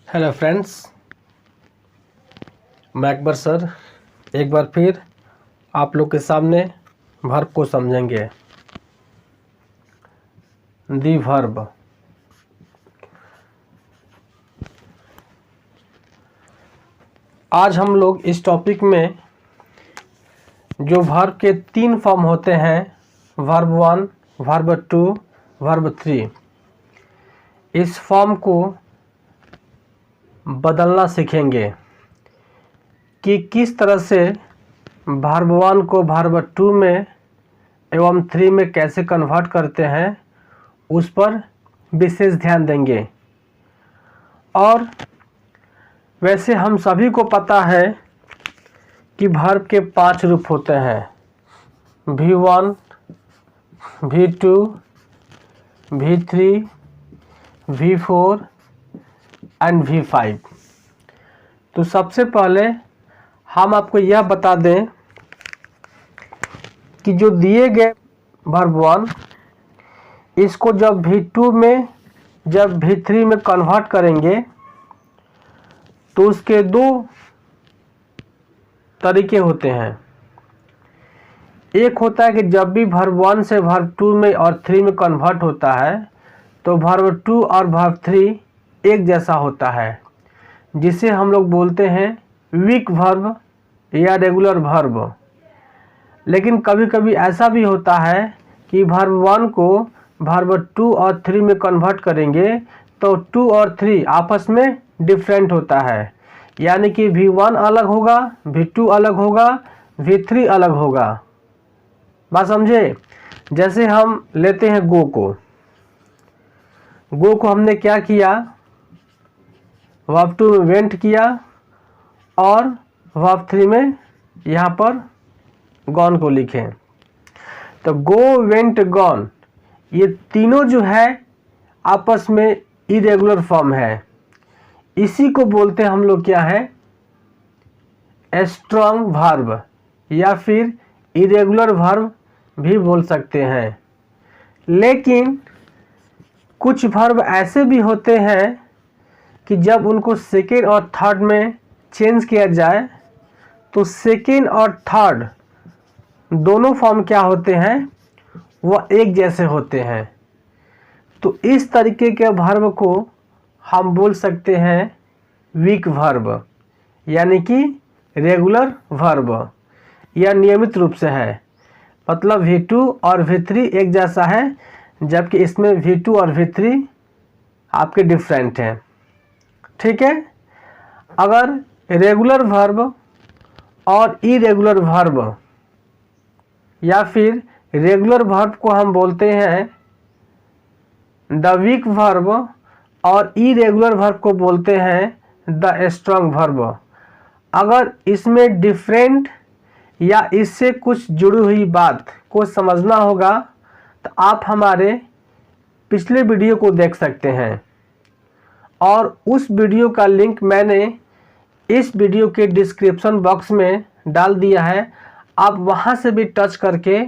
Hello friends, मैं Akbar sir एक बार फिर आप लोग के सामने वर्ब को समझेंगे। दी वर्ब। आज हम लोग इस टॉपिक में जो वर्ब के 3 फॉर्म होते हैं, वर्ब 1, वर्ब 2, वर्ब 3, इस फॉर्म को बदलना सीखेंगे कि किस तरह से वर्ब 1 को वर्ब 2 में एवं 3 में कैसे कन्वर्ट करते हैं, उस पर विशेष ध्यान देंगे। और वैसे हम सभी को पता है कि वर्ब के 5 रूप होते हैं, V1, V2, V3, V4 and V5। तो सबसे पहले हम आपको यह बता दें कि जो दिए गए वर्ब 1, इसको जब V2 में जब V3 में कन्वर्ट करेंगे तो उसके 2 तरीके होते हैं। एक होता है कि जब भी वर्ब 1 से वर्ब 2 में और 3 में कन्वर्ट होता है तो वर्ब 2 और वर्ब 3 एक जैसा होता है, जिसे हम लोग बोलते हैं वीक वर्ब या रेगुलर वर्ब। लेकिन कभी कभी ऐसा भी होता है कि वर्ब 1 को वर्ब 2 और 3 में कन्वर्ट करेंगे तो 2 और 3 आपस में डिफरेंट होता है, यानी कि V1 अलग होगा, V2 अलग होगा, V3 अलग होगा। बात समझे? जैसे हम लेते हैं गो को हमने क्या किया, वर्ब 2 में वेंट किया और वर्ब 3 में यहाँ पर गॉन को लिखें। तो गो, वेंट, गॉन, ये तीनों जो है आपस में इरेगुलर फॉर्म है। इसी को बोलते हैं हम लोग क्या है, स्ट्रॉन्ग वर्ब या फिर इरेगुलर वर्ब भी बोल सकते हैं। लेकिन कुछ वर्ब ऐसे भी होते हैं कि जब उनको सेकेंड और थर्ड में चेंज किया जाए तो सेकेंड और थर्ड दोनों फॉर्म क्या होते हैं, वह एक जैसे होते हैं। तो इस तरीके के वर्ब को हम बोल सकते हैं वीक वर्ब, यानी कि रेगुलर वर्ब या नियमित रूप से है। मतलब V2 और V3 एक जैसा है, जबकि इसमें V2 और V3 आपके डिफरेंट हैं। ठीक है। अगर रेगुलर वर्ब और इरेगुलर वर्ब या फिर रेगुलर वर्ब को हम बोलते हैं द वीक वर्ब और इरेगुलर वर्ब को बोलते हैं द स्ट्रॉन्ग वर्ब। अगर इसमें डिफरेंट या इससे कुछ जुड़ी हुई बात को समझना होगा तो आप हमारे पिछले वीडियो को देख सकते हैं, और उस वीडियो का लिंक मैंने इस वीडियो के डिस्क्रिप्शन बॉक्स में डाल दिया है। आप वहां से भी टच करके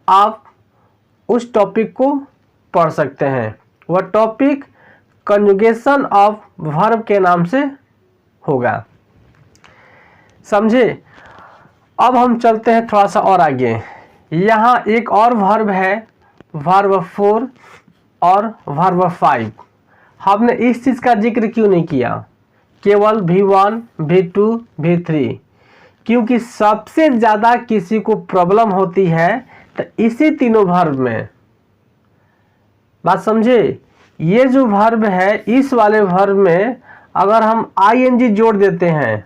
आप उस टॉपिक को पढ़ सकते हैं। वह टॉपिक कंजुगेशन ऑफ वर्ब के नाम से होगा। समझे? अब हम चलते हैं थोड़ा सा और आगे। यहाँ एक और वर्ब है, वर्ब 4 और वर्ब 5। हमने इस चीज़ का जिक्र क्यों नहीं किया, केवल V1, V2, V3? क्योंकि सबसे ज़्यादा किसी को प्रॉब्लम होती है तो इसी तीनों वर्ब में। बात समझे? ये जो वर्ब है, इस वाले वर्ब में अगर हम ING जोड़ देते हैं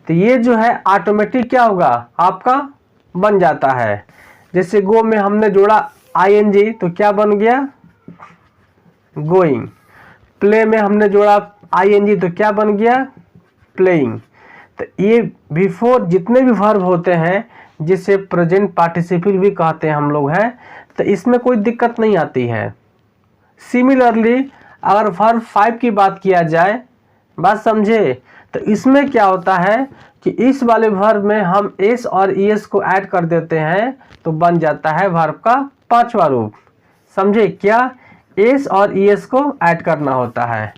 तो ये जो है ऑटोमेटिक क्या होगा, आपका बन जाता है। जैसे गो में हमने जोड़ा ING तो क्या बन गया, गोइंग। प्ले में हमने जोड़ा ING तो क्या बन गया, प्लेइंग। तो ये बिफोर जितने भी वर्ब होते हैं, जिसे प्रेजेंट पार्टिसिपल भी कहते हैं हम लोग हैं, तो इसमें कोई दिक्कत नहीं आती है। सिमिलरली अगर वर्ब 5 की बात किया जाए, बात समझे, तो इसमें क्या होता है कि इस वाले वर्ब में हम एस और ईएस को ऐड कर देते हैं तो बन जाता है वर्ब का 5वां रूप। समझे? क्या एस और ईएस को ऐड करना होता है।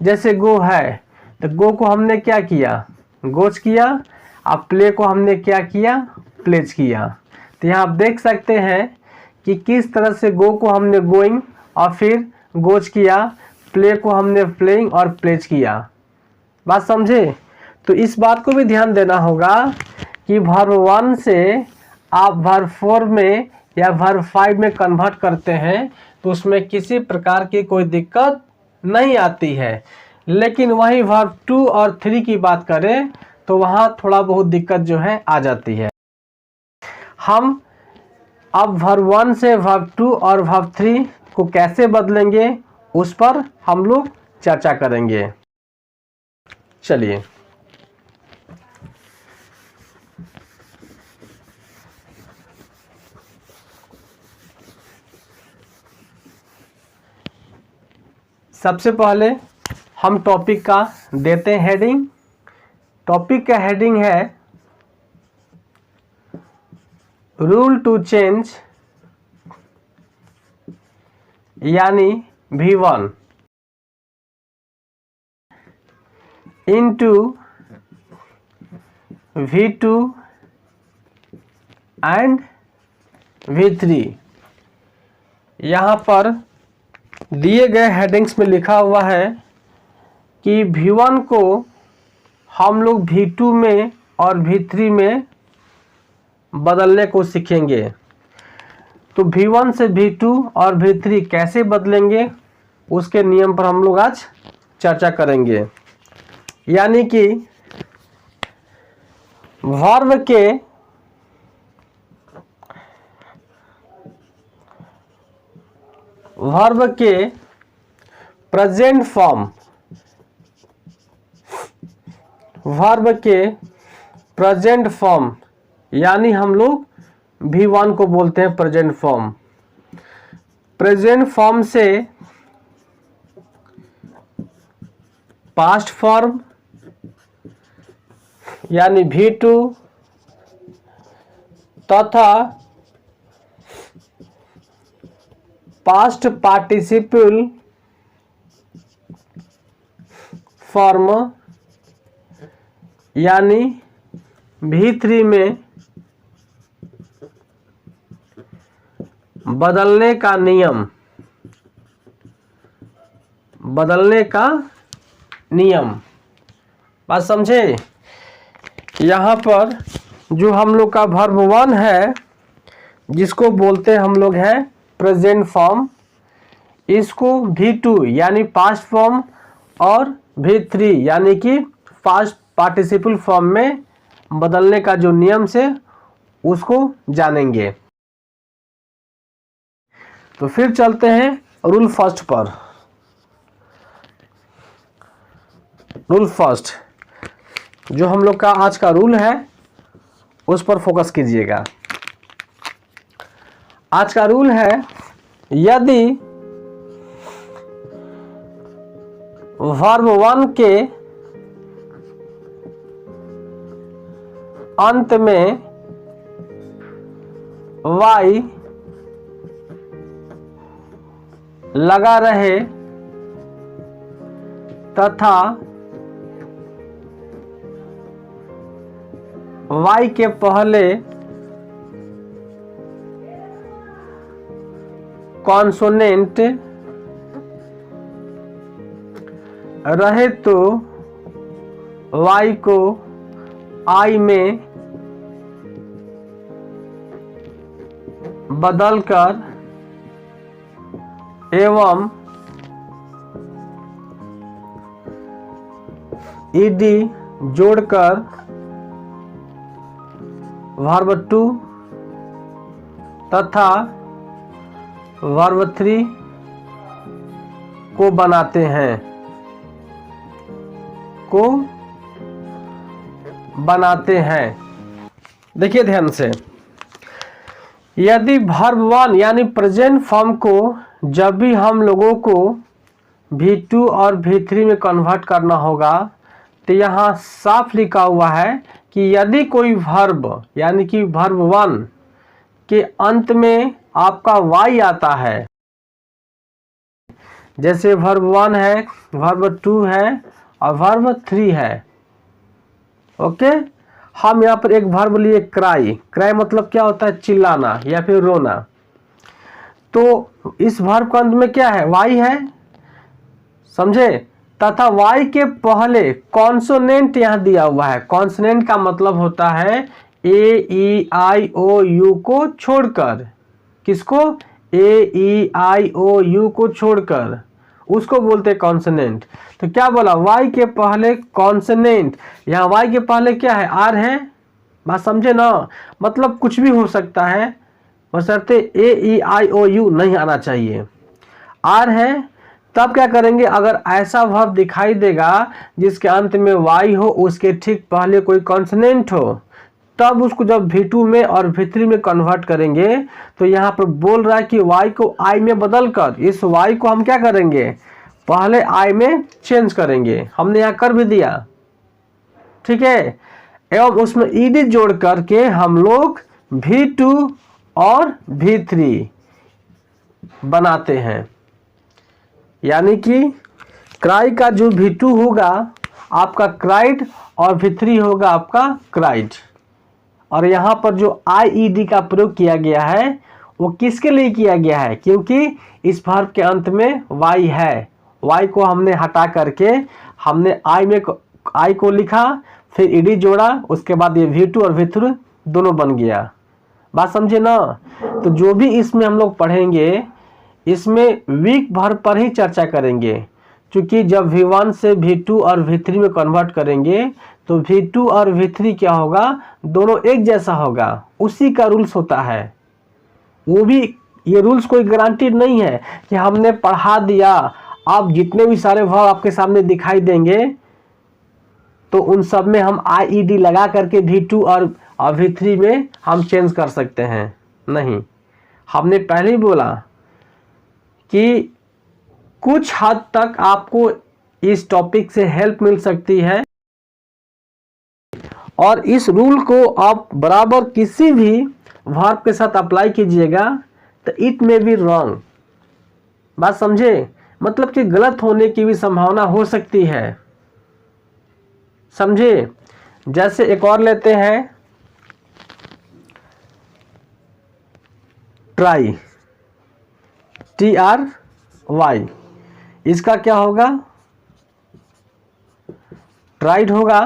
जैसे गो है तो गो को हमने क्या किया, गोच किया। अब प्ले को हमने क्या किया, प्लेज किया। तो यहाँ आप देख सकते हैं कि किस तरह से गो को हमने गोइंग और फिर गोच किया, प्ले को हमने प्लेइंग और प्लेज किया। बात समझे? तो इस बात को भी ध्यान देना होगा कि वर्ब 1 से आप वर्ब 4 में या वर्ब 5 में कन्वर्ट करते हैं तो उसमें किसी प्रकार की कोई दिक्कत नहीं आती है। लेकिन वही वर्ब 2 और 3 की बात करें तो वहाँ थोड़ा बहुत दिक्कत जो है आ जाती है। हम अब वर्ब 1 से वर्ब 2 और वर्ब 3 को कैसे बदलेंगे उस पर हम लोग चर्चा करेंगे। चलिए, सबसे पहले हम टॉपिक का देते हैं हेडिंग। टॉपिक का हेडिंग है रूल टू चेंज यानी V1 into V2 and V3। यहाँ पर दिए गए हेडिंग्स में लिखा हुआ है कि V1 को हम लोग V2 में और V3 में बदलने को सीखेंगे। तो V1 से V2 और V3 कैसे बदलेंगे उसके नियम पर हम लोग आज चर्चा करेंगे। यानी कि वर्ब के प्रेजेंट फॉर्म, वर्ब के प्रेजेंट फॉर्म यानी हम लोग V1 को बोलते हैं प्रेजेंट फॉर्म। प्रेजेंट फॉर्म से पास्ट फॉर्म यानी V2 तथा पास्ट पार्टिसिपल फॉर्म यानी V3 में बदलने का नियम, बदलने का नियम। बात समझे? यहाँ पर जो हम लोग का वर्ब 1 है जिसको बोलते हैं हम लोग हैं प्रेजेंट फॉर्म, इसको V2 यानी पास्ट फॉर्म और V3 यानी कि पास्ट पार्टिसिपल फॉर्म में बदलने का जो नियम से उसको जानेंगे। तो फिर चलते हैं रूल फर्स्ट पर। रूल फर्स्ट जो हम लोग का आज का रूल है उस पर फोकस कीजिएगा। आज का रूल है यदि वर्ब 1 के अंत में y लगा रहे तथा y के पहले कॉन्सोनेंट रहे तो y को I में बदलकर एवं ed जोड़कर वर्ब 2 तथा वर्ब 3 को बनाते हैं, को बनाते हैं। देखिए ध्यान से, यदि वर्ब 1 यानी प्रेजेंट फॉर्म को जब भी हम लोगों को V2 और V3 में कन्वर्ट करना होगा तो यहाँ साफ लिखा हुआ है कि यदि कोई वर्ब यानी कि वर्ब 1 के अंत में आपका y आता है जैसे वर्ब 1 है, वर्ब 2 है और वर्ब 3 है। ओके, हम यहाँ पर एक वर्ब लिए क्राई। क्राई मतलब क्या होता है? चिल्लाना या फिर रोना। तो इस वर्ब का अंत में क्या है? वाई है, समझे? तथा वाई के पहले कॉन्सोनेंट यहाँ दिया हुआ है। कॉन्सोनेंट का मतलब होता है ए ई आई ओ यू को छोड़कर। किसको? ए ई आई ओ यू को छोड़कर, उसको बोलते हैं कॉन्सोनेंट। तो क्या बोला? वाई के पहले कॉन्सोनेंट। यहाँ वाई के पहले क्या है? आर है। बात समझे ना? मतलब कुछ भी हो सकता है, बशर्ते ए ई आई ओ यू नहीं आना चाहिए। आर है, तब क्या करेंगे? अगर ऐसा वर्ब दिखाई देगा जिसके अंत में वाई हो, उसके ठीक पहले कोई कॉन्सोनेंट हो, तब उसको जब V2 में और V3 में कन्वर्ट करेंगे तो यहाँ पर बोल रहा है कि y को i में बदलकर इस y को हम क्या करेंगे? पहले i में चेंज करेंगे। हमने यहाँ कर भी दिया, ठीक है। एवं उसमें ed जोड़ करके हम लोग V2 और V3 बनाते हैं। यानी कि क्राई का जो V2 होगा आपका क्राइड और V3 होगा आपका क्राइड। और यहाँ पर जो IED का प्रयोग किया गया है वो किसके लिए किया गया है? क्योंकि इस वर्ब के अंत में y है। y को हमने हटा करके हमने I को लिखा, फिर ed जोड़ा, उसके बाद ये V2 और V3 दोनों बन गया। बात समझे ना? तो जो भी इसमें हम लोग पढ़ेंगे, इसमें वीक वर्ब पर ही चर्चा करेंगे। क्योंकि जब V1 से V2 और V3 में कन्वर्ट करेंगे तो V2 और V3 क्या होगा? दोनों एक जैसा होगा। उसी का रूल्स होता है। वो भी ये रूल्स कोई गारंटीड नहीं है कि हमने पढ़ा दिया, आप जितने भी सारे वर्ब आपके सामने दिखाई देंगे तो उन सब में हम IED लगा करके V2 और V3 में हम चेंज कर सकते हैं। नहीं, हमने पहले ही बोला कि कुछ हद तक आपको इस टॉपिक से हेल्प मिल सकती है और इस रूल को आप बराबर किसी भी वर्ब के साथ अप्लाई कीजिएगा तो इट मे बी रॉन्ग। बात समझे? मतलब कि गलत होने की भी संभावना हो सकती है, समझे? जैसे एक और लेते हैं, ट्राई, TRY। इसका क्या होगा? ट्राइड होगा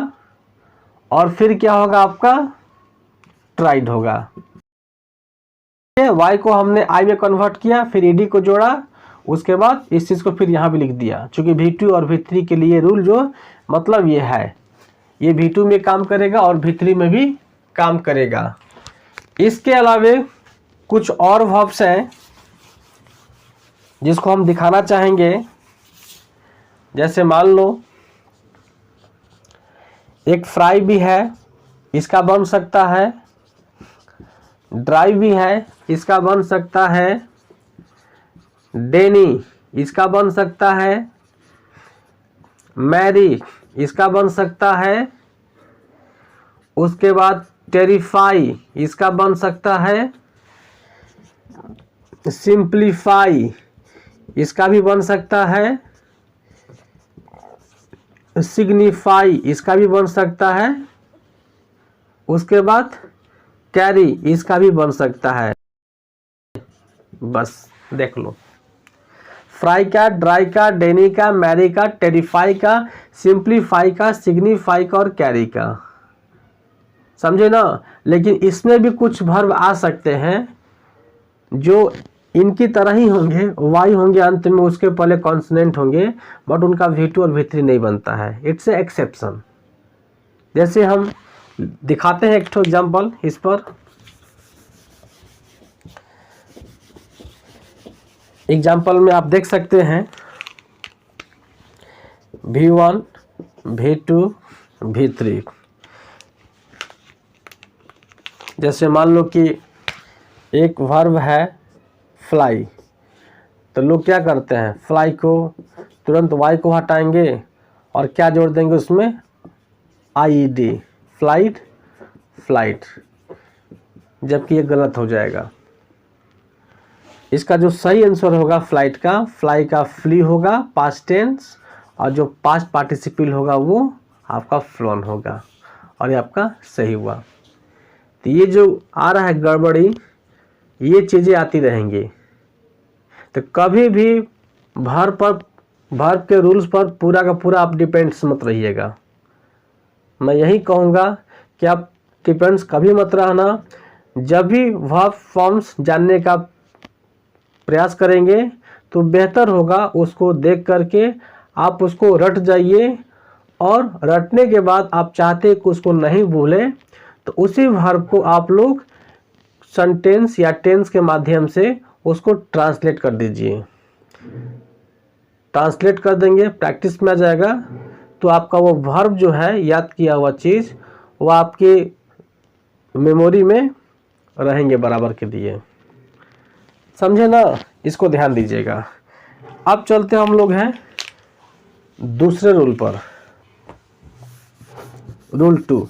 और फिर क्या होगा आपका? ट्राइड होगा। y को हमने i में कन्वर्ट किया, फिर ed को जोड़ा, उसके बाद इस चीज को फिर यहाँ भी लिख दिया। चूंकि V2 और V3 के लिए रूल जो मतलब ये है, ये V2 में काम करेगा और V3 में भी काम करेगा। इसके अलावे कुछ और वर्ब्स हैं जिसको हम दिखाना चाहेंगे। जैसे मान लो एक फ्राई भी है, इसका बन सकता है। ड्राई भी है, इसका बन सकता है। डेनी, इसका बन सकता है। मैरी, इसका बन सकता है। उसके बाद टेरिफाई, इसका बन सकता है। सिंप्लीफाई, इसका भी बन सकता है। सिग्निफाई, इसका भी बन सकता है। उसके बाद कैरी, इसका भी बन सकता है। बस देख लो, फ्राई का, ड्राई का, डेनी का, मैरी का, टेरिफाई का, सिंप्लीफाई का, सिग्निफाई का और कैरी का। समझे ना? लेकिन इसमें भी कुछ वर्ब आ सकते हैं जो इनकी तरह ही होंगे, वाई होंगे अंत में, उसके पहले कॉन्सोनेंट होंगे, बट उनका V2 और V3 नहीं बनता है। It's a exception. जैसे हम दिखाते हैं एक ठो एग्जाम्पल इस पर। एग्जाम्पल में आप देख सकते हैं V1, V2, V3। जैसे मान लो कि एक वर्ब है फ्लाई, तो लोग क्या करते हैं? फ्लाई को तुरंत वाई को हटाएंगे और क्या जोड़ देंगे उसमें? IED, फ्लाइट, फ्लाइट, जबकि ये गलत हो जाएगा। इसका जो सही आंसर होगा फ्लाइट का, फ्लाई का फ्ली होगा पास्ट टेंस, और जो पास्ट पार्टिसिपल होगा वो आपका फ्लोन होगा, और ये आपका सही हुआ। तो ये जो आ रहा है गड़बड़ी, ये चीज़ें आती रहेंगी। तो कभी भी वर्ब के रूल्स पर पूरा का पूरा आप डिपेंड्स मत रहिएगा। मैं यही कहूँगा कि आप डिपेंड्स कभी मत रहना। जब भी वर्ब फॉर्म्स जानने का प्रयास करेंगे तो बेहतर होगा उसको देख करके आप उसको रट जाइए, और रटने के बाद आप चाहते कि उसको नहीं भूलें तो उसी वर्ब को आप लोग सेंटेंस या टेंस के माध्यम से उसको ट्रांसलेट कर दीजिए। ट्रांसलेट कर देंगे, प्रैक्टिस में आ जाएगा, तो आपका वो वर्ब जो है याद किया हुआ चीज़ वो आपके मेमोरी में रहेंगे बराबर के लिए। समझे ना, इसको ध्यान दीजिएगा। अब चलते हम लोग हैं दूसरे रूल पर, रूल 2।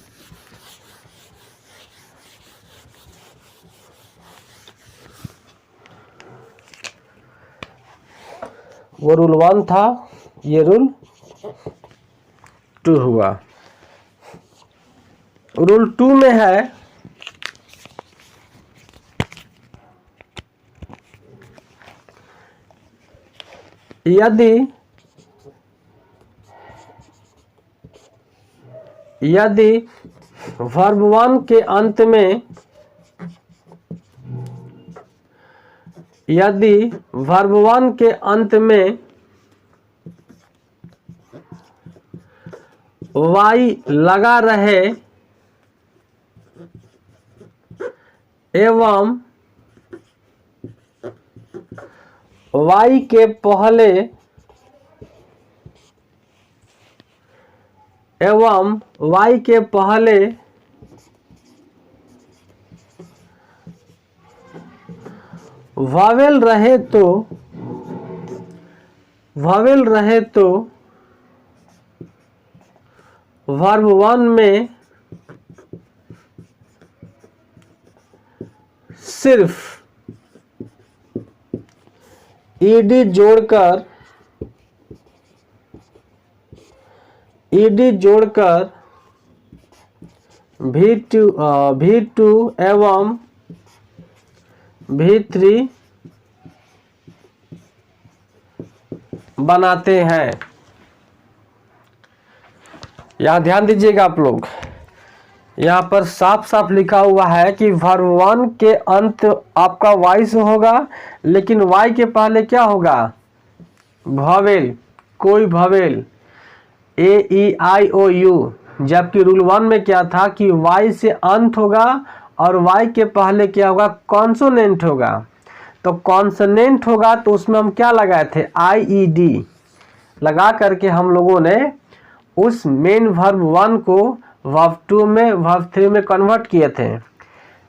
वो रूल 1 था, ये रूल 2 हुआ। रूल 2 में है यदि वर्ब 1 के अंत में, यदि वर्ब 1 के अंत में वाई लगा रहे एवं वाई के पहले वावेल रहे तो वर्ब 1 में सिर्फ ईडी जोड़कर V2 एवं V3 बनाते हैं। यहाँ ध्यान दीजिएगा आप लोग, यहाँ पर साफ साफ लिखा हुआ है कि वर्ब 1 के अंत आपका वाई से होगा, लेकिन वाई के पहले क्या होगा? वॉवेल, कोई वॉवेल, AEIOU। जबकि रूल 1 में क्या था कि वाई से अंत होगा और वाई के पहले क्या होगा? कॉन्सोनेंट होगा। तो कॉन्सोनेंट होगा तो उसमें हम क्या लगाए थे? IED लगा करके हम लोगों ने उस मेन वर्ब 1 को वर्ब 2 में, वर्ब 3 में कन्वर्ट किए थे।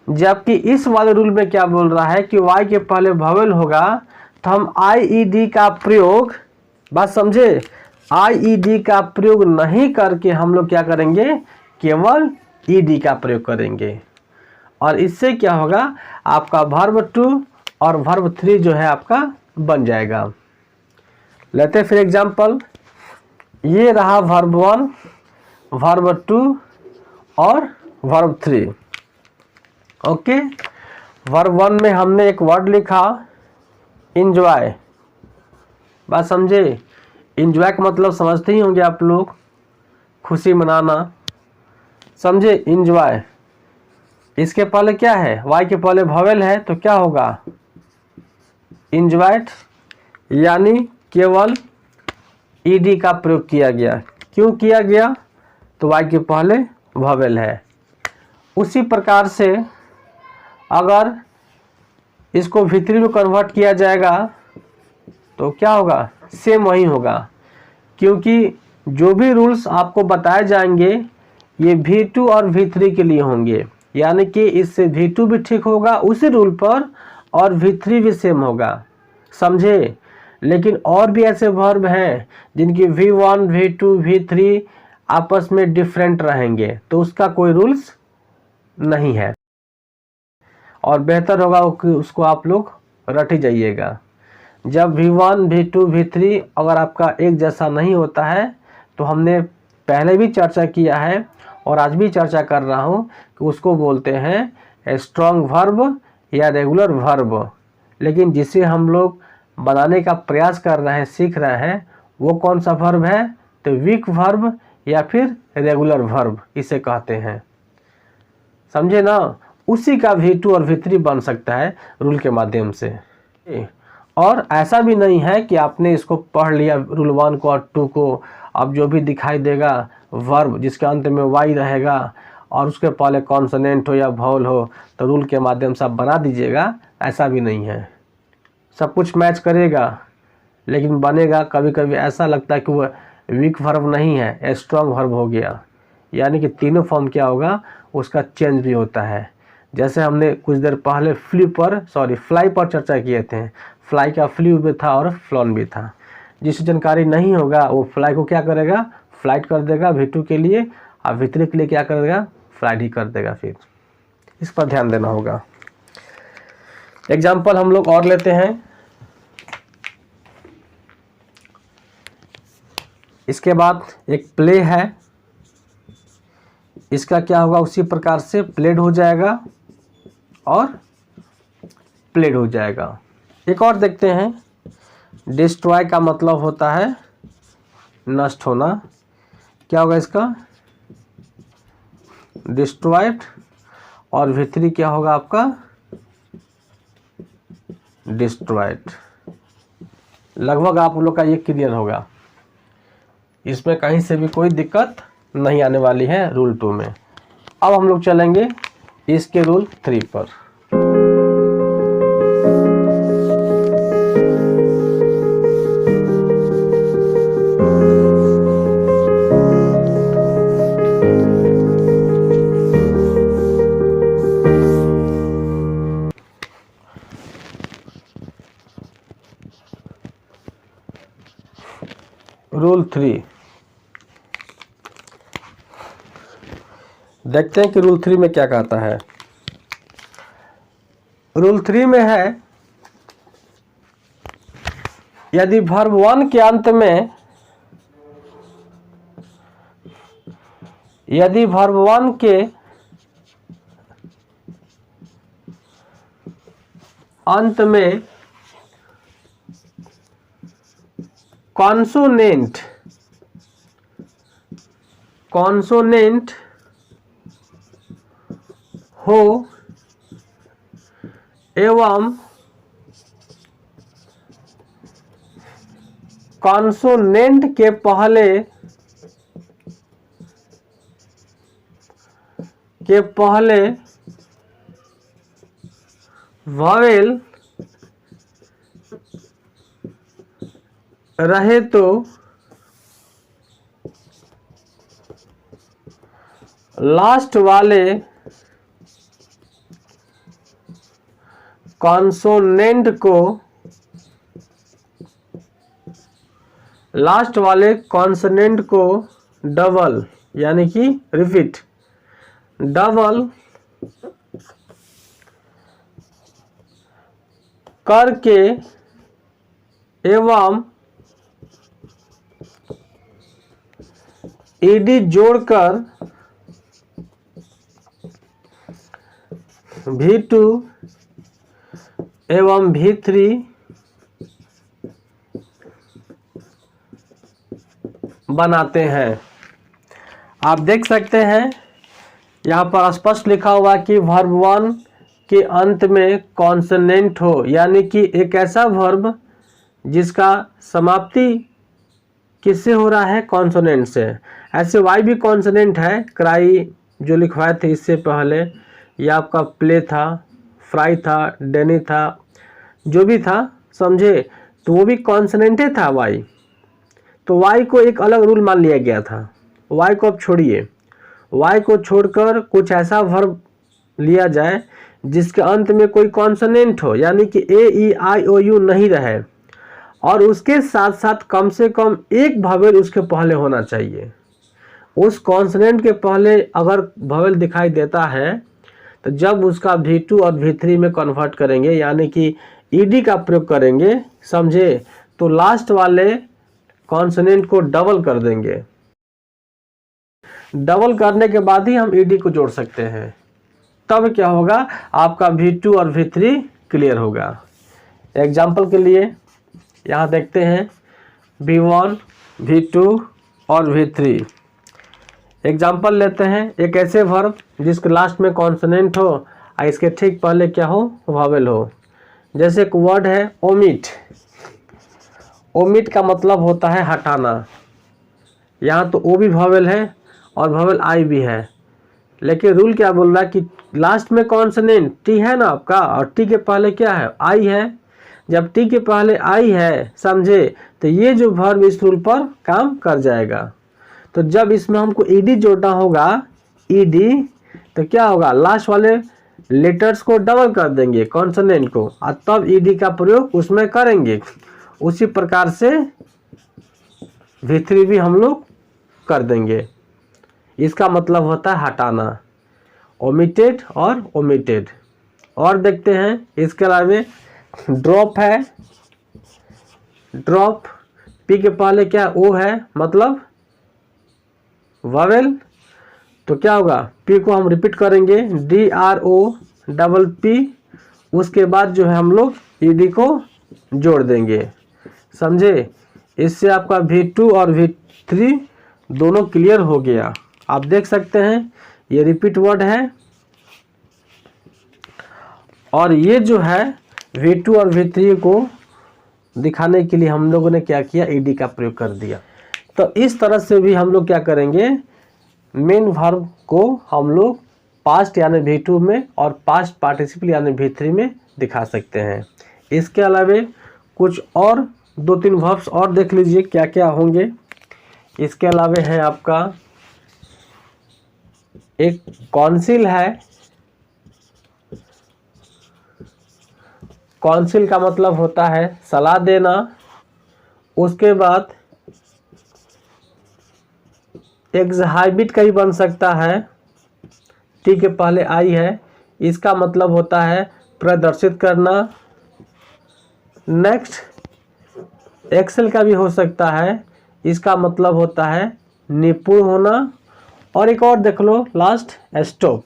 जबकि इस वाले रूल में क्या बोल रहा है कि वाई के पहले वॉवेल होगा, तो हम IED का प्रयोग, बात समझे, IED का प्रयोग नहीं करके हम लोग क्या करेंगे? केवल ED का प्रयोग करेंगे। और इससे क्या होगा? आपका वर्ब 2 और वर्ब 3 जो है आपका बन जाएगा। लेते फिर एग्जाम्पल, ये रहा वर्ब 1, वर्ब 2 और वर्ब 3। ओके, वर्ब 1 में हमने एक वर्ड लिखा इंजॉय। बात समझे, इंजॉय का मतलब समझते ही होंगे आप लोग, खुशी मनाना, समझे? इंजॉय, इसके पहले क्या है? वाई के पहले वॉवेल है, तो क्या होगा? इंजॉयड, यानी केवल ईडी का प्रयोग किया गया। क्यों किया गया? तो वाई के पहले वॉवेल है। उसी प्रकार से अगर इसको V3 में कन्वर्ट किया जाएगा तो क्या होगा? सेम वही होगा, क्योंकि जो भी रूल्स आपको बताए जाएंगे ये V2 और V3 के लिए होंगे, यानी कि इससे V2 भी ठीक होगा उसी रूल पर और V3 भी सेम होगा, समझे? लेकिन और भी ऐसे वर्ब हैं जिनकी V1, V2, V3 आपस में डिफरेंट रहेंगे, तो उसका कोई रूल्स नहीं है। और बेहतर होगा कि उसको आप लोग रट ही जाइएगा। जब V1 V2 V3 अगर आपका एक जैसा नहीं होता है तो हमने पहले भी चर्चा किया है और आज भी चर्चा कर रहा हूँ कि उसको बोलते हैं स्ट्रॉन्ग वर्ब या रेगुलर वर्ब। लेकिन जिसे हम लोग बनाने का प्रयास कर रहे हैं, सीख रहे हैं, वो कौन सा वर्ब है? तो वीक वर्ब या फिर रेगुलर वर्ब इसे कहते हैं। समझे ना? उसी का V2 और V3 बन सकता है रूल के माध्यम से। और ऐसा भी नहीं है कि आपने इसको पढ़ लिया रूल 1 को और 2 को, अब जो भी दिखाई देगा वर्ब जिसके अंत में वाई रहेगा और उसके पहले कॉन्सोनेंट हो या वॉवल हो तो रूल के माध्यम से आप बना दीजिएगा, ऐसा भी नहीं है। सब कुछ मैच करेगा लेकिन बनेगा कभी कभी ऐसा लगता है कि वह वीक वर्ब नहीं है, स्ट्रॉन्ग वर्ब हो गया। यानी कि तीनों फॉर्म क्या होगा, उसका चेंज भी होता है। जैसे हमने कुछ देर पहले फ्लाई पर चर्चा किए थे। फ्लाई का फ्लू भी था और फ्लॉन भी था। जिसे जानकारी नहीं होगा वो फ्लाई को क्या करेगा, फ्लाइट कर देगा V2 के लिए, और V3 के लिए क्या करेगा, फ्लाइट ही कर देगा। फिर इस पर ध्यान देना होगा। एग्जाम्पल हम लोग और लेते हैं। इसके बाद एक प्ले है, इसका क्या होगा, उसी प्रकार से प्लेड हो जाएगा और प्लेड हो जाएगा। एक और देखते हैं। डिस्ट्रॉय का मतलब होता है नष्ट होना। क्या होगा इसका, डिस्ट्रॉयड, और V3 क्या होगा आपका, डिस्ट्रॉयड। लगभग आप लोग का ये क्लियर होगा, इसमें कहीं से भी कोई दिक्कत नहीं आने वाली है रूल 2 में। अब हम लोग चलेंगे इसके रूल 3 पर। रूल 3 देखते हैं कि रूल 3 में क्या कहता है। रूल 3 में है, यदि वर्ब 1 के अंत में, यदि वर्ब 1 के अंत में कॉन्सोनेंट हो एवं कॉन्सोनेंट के पहले वॉवेल रहे तो लास्ट वाले कॉन्सोनेंट को डबल यानी कि रिपीट, डबल करके एवं ईडी जोड़कर V2 एवं V3 बनाते हैं। आप देख सकते हैं यहाँ पर स्पष्ट लिखा हुआ कि वर्ब 1 के अंत में कॉन्सोनेंट हो, यानी कि एक ऐसा वर्ब जिसका समाप्ति किससे हो रहा है, कॉन्सोनेंट से। ऐसे वाई भी कॉन्सोनेंट है, क्राई जो लिखवाए थे इससे पहले, यह आपका प्ले था, फ्राई था, डेनी था, जो भी था, समझे, तो वो भी कॉन्सोनेंट था वाई। तो वाई को एक अलग रूल मान लिया गया था। वाई को अब छोड़िए, वाई को छोड़कर कुछ ऐसा वर्ब लिया जाए जिसके अंत में कोई कॉन्सोनेंट हो, यानी कि ए ई आई ओ यू नहीं रहे, और उसके साथ साथ कम से कम एक वॉवेल उसके पहले होना चाहिए। उस कॉन्सोनेंट के पहले अगर वॉवेल दिखाई देता है तो जब उसका V2 और V3 में कन्वर्ट करेंगे, यानी कि ईडी का प्रयोग करेंगे, समझे, तो लास्ट वाले कॉन्सोनेंट को डबल कर देंगे। डबल करने के बाद ही हम ईडी को जोड़ सकते हैं, तब क्या होगा, आपका V2 और V3 क्लियर होगा। एग्जाम्पल के लिए यहाँ देखते हैं V1, V2 और V3। एग्जाम्पल लेते हैं, एक ऐसे वर्ब जिसके लास्ट में कॉन्सोनेंट हो और इसके ठीक पहले क्या हो, वॉवेल हो। जैसे एक वर्ड है ओमिट। ओमिट का मतलब होता है हटाना। यहाँ तो ओ भी वॉवेल है और वॉवेल आई भी है, लेकिन रूल क्या बोल रहा है कि लास्ट में कॉन्सोनेंट टी है ना आपका, और टी के पहले क्या है, आई है। जब टी के पहले आई है, समझे, तो ये जो वर्ब इस रूल पर काम कर जाएगा। तो जब इसमें हमको ईडी जोड़ना होगा, ईडी, तो क्या होगा, लास्ट वाले लेटर्स को डबल कर देंगे कॉन्सोनेंट को, और तब ईडी का प्रयोग उसमें करेंगे। उसी प्रकार से V3 भी हम लोग कर देंगे। इसका मतलब होता है हटाना, ओमिटेड और ओमिटेड। और देखते हैं इसके अलावा ड्रॉप है। ड्रॉप, पी के पहले क्या ओ है, मतलब वॉवेल, तो क्या होगा, पी को हम रिपीट करेंगे, DROPP, उसके बाद जो है हम लोग ईडी को जोड़ देंगे, समझे। इससे आपका V2 और V3 दोनों क्लियर हो गया। आप देख सकते हैं ये रिपीट वर्ड है, और ये जो है V2 और V3 को दिखाने के लिए हम लोगों ने क्या किया, ईडी का प्रयोग कर दिया। तो इस तरह से भी हम लोग क्या करेंगे, मेन वर्ब को हम लोग पास्ट यानी V2 में और पास्ट पार्टिसिपल यानी V3 में दिखा सकते हैं। इसके अलावा कुछ और 2-3 वर्ब्स और देख लीजिए क्या क्या होंगे। इसके अलावा है आपका एक काउंसिल है। काउंसिल का मतलब होता है सलाह देना। उसके बाद एग्जहाइबिट का ही बन सकता है, टी के पहले आई है, इसका मतलब होता है प्रदर्शित करना। नेक्स्ट एक्सेल का भी हो सकता है, इसका मतलब होता है निपुण होना। और एक और देख लो लास्ट, स्टॉप।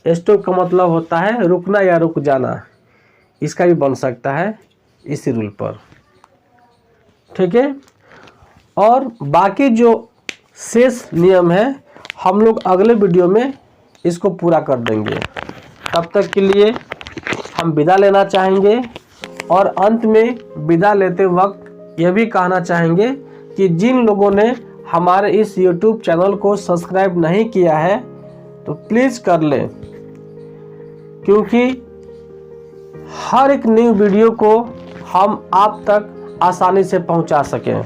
स्टॉप का मतलब होता है रुकना या रुक जाना, इसका भी बन सकता है इसी रूल पर, ठीक है। और बाकी जो शेष नियम है हम लोग अगले वीडियो में इसको पूरा कर देंगे। तब तक के लिए हम विदा लेना चाहेंगे, और अंत में विदा लेते वक्त यह भी कहना चाहेंगे कि जिन लोगों ने हमारे इस YouTube चैनल को सब्सक्राइब नहीं किया है तो प्लीज़ कर लें, क्योंकि हर एक न्यू वीडियो को हम आप तक आसानी से पहुंचा सकें।